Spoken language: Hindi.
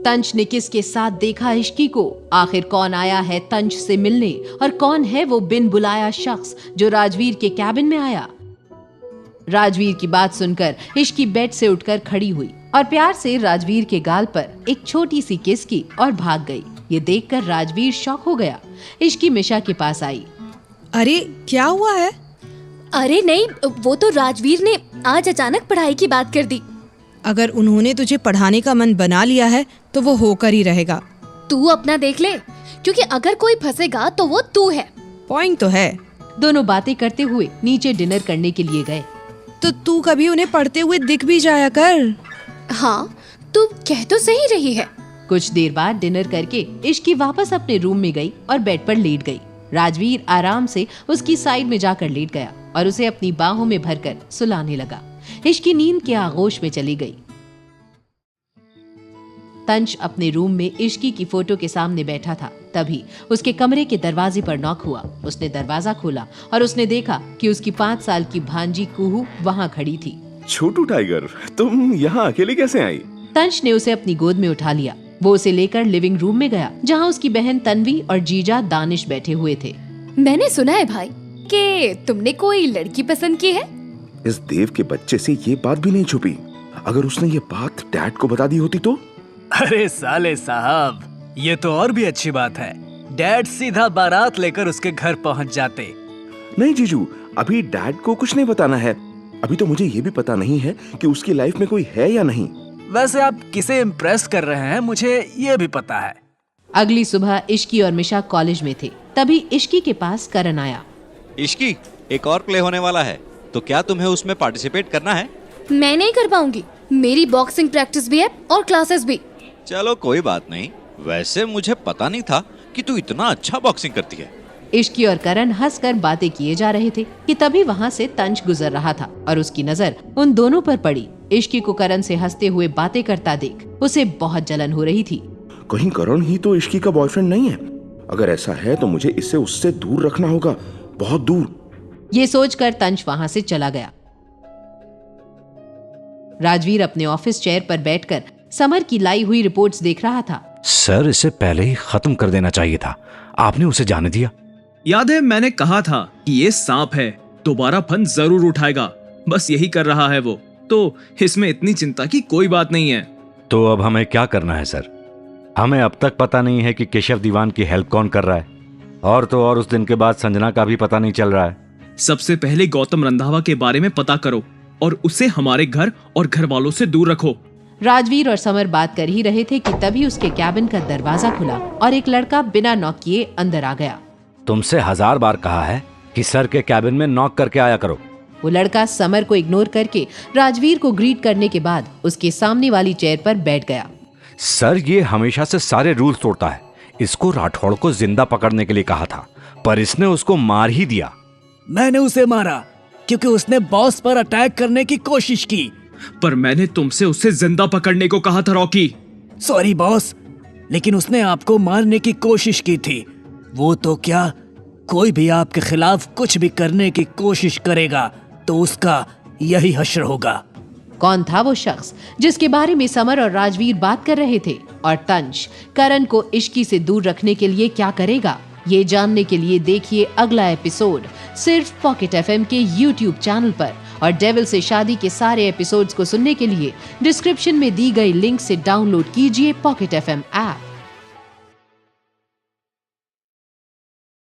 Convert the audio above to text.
तंच ने किसके साथ देखा इश्की को? आखिर कौन आया है तंच से मिलने और कौन है वो बिन बुलाया शख्स जो राजवीर के कैबिन में आया? राजवीर की बात सुनकर इश्की बेड से उठकर खड़ी हुई और प्यार से राजवीर के गाल पर एक छोटी सी किस की और भाग गई। ये देखकर राजवीर शॉक हो गया। इश्की मिशा के पास आई। अरे क्या हुआ है? अरे नहीं, वो तो राजवीर ने आज अचानक पढ़ाई की बात कर दी। अगर उन्होंने तुझे पढ़ाने का मन बना लिया है तो वो होकर ही रहेगा। तू अपना देख ले, क्योंकि अगर कोई फंसेगा तो वो तू है। पॉइंट तो है। दोनों बातें करते हुए नीचे डिनर करने के लिए गए। तो तू कभी उन्हें पढ़ते हुए दिख भी जाया कर। हाँ, तू कह तो सही रही है। कुछ देर बाद डिनर करके इश्की वापस अपने रूम में गई और बेड पर लेट गई। राजवीर आराम से उसकी साइड में जाकर लेट गया और उसे अपनी बाहों में भरकर सुलाने लगा। इश्की नींद के आगोश में चली गई। तंच अपने रूम में इश्की की फोटो के सामने बैठा था। तभी उसके कमरे के दरवाजे पर नॉक हुआ। उसने दरवाजा खोला और उसने देखा कि उसकी 5 साल की भांजी कुहू वहाँ खड़ी थी। छोटू टाइगर, तुम यहाँ अकेले कैसे आई? तंच ने उसे अपनी गोद में उठा लिया। वो उसे लेकर लिविंग रूम में गया, जहाँ उसकी बहन तन्वी और जीजा दानिश बैठे हुए थे। मैंने सुना है भाई कि तुमने कोई लड़की पसंद की है। इस देव के बच्चे से ये बात भी नहीं छुपी। अगर उसने ये बात डैड को बता दी होती तो? अरे साले साहब, ये तो और भी अच्छी बात है। डैड सीधा बारात लेकर उसके घर पहुंच जाते। नहीं जीजू, अभी डैड को कुछ नहीं बताना है। अभी तो मुझे ये भी पता नहीं है कि उसकी लाइफ में कोई है या नहीं। वैसे आप किसे इम्प्रेस कर रहे हैं मुझे ये भी पता है। अगली सुबह इश्की और मिशा कॉलेज में थे। तभी इश्की के पास करण आया। इश्की, एक और प्ले होने वाला है, तो क्या तुम्हें उसमें पार्टिसिपेट करना है? मैं नहीं कर पाऊंगी, मेरी बॉक्सिंग प्रैक्टिस भी है और क्लासेस भी। चलो कोई बात नहीं, वैसे मुझे पता नहीं था कि तू इतना अच्छा बॉक्सिंग करती है। इश्की और करण हंसकर बातें किए जा रहे थे कि तभी वहाँ से तंच गुजर रहा था और उसकी नजर उन दोनों पर पड़ी। इश्की को करण से हंसते हुए बातें करता देख उसे बहुत जलन हो रही थी। कहीं करण ही तो इश्की का बॉयफ्रेंड नहीं है? अगर ऐसा है तो मुझे इसे उससे दूर रखना होगा, बहुत दूर। ये सोचकर तंच वहाँ से चला गया। राजवीर अपने ऑफिस चेयर पर बैठकर समर की लाई हुई रिपोर्ट्स देख रहा था। सर, इसे पहले ही खत्म कर देना चाहिए था, आपने उसे जाने दिया। याद है मैंने कहा था कि ये सांप है, दोबारा फन जरूर उठाएगा। बस यही कर रहा है वो, तो इसमें इतनी चिंता की कोई बात नहीं है। तो अब हमें क्या करना है सर? हमें अब तक पता नहीं है कि केशव दीवान की हेल्प कौन कर रहा है, और तो और उस दिन के बाद संजना का भी पता नहीं चल रहा है। सबसे पहले गौतम रंधावा के बारे में पता करो और उसे हमारे घर और घर वालों से दूर रखो। राजवीर और समर बात कर ही रहे थे कि तभी उसके कैबिन का दरवाजा खुला और एक लड़का बिना नॉक किए अंदर आ गया। तुमसे 1000 बार कहा है कि सर के कैबिन में नॉक करके आया करो। वो लड़का समर को इग्नोर करके राजवीर को ग्रीट करने के बाद उसके सामने वाली चेयर पर बैठ गया। सर, ये हमेशा से सारे रूल्स तोड़ता है। इसको राठौड़ को जिंदा पकड़ने के लिए कहा था, पर इसने उसको मार ही दिया। मैंने उसे मारा क्योंकि उसने बॉस पर अटैक करने की कोशिश की। पर मैंने तुमसे उसे जिंदा पकड़ने को कहा था रॉकी। सॉरी बॉस, लेकिन उसने आपको मारने की कोशिश की थी। वो तो क्या, कोई भी आपके खिलाफ कुछ भी करने की कोशिश करेगा तो उसका यही हश्र होगा। कौन था वो शख्स जिसके बारे में समर और राजवीर बात कर रहे थे, और तंच करण को इश्की से दूर रखने के लिए क्या करेगा? ये जानने के लिए देखिए अगला एपिसोड सिर्फ पॉकेट एफएम के YouTube चैनल पर। और डेविल से शादी के सारे एपिसोड्स को सुनने के लिए डिस्क्रिप्शन में दी गई लिंक से डाउनलोड कीजिए पॉकेट एफएम ऐप।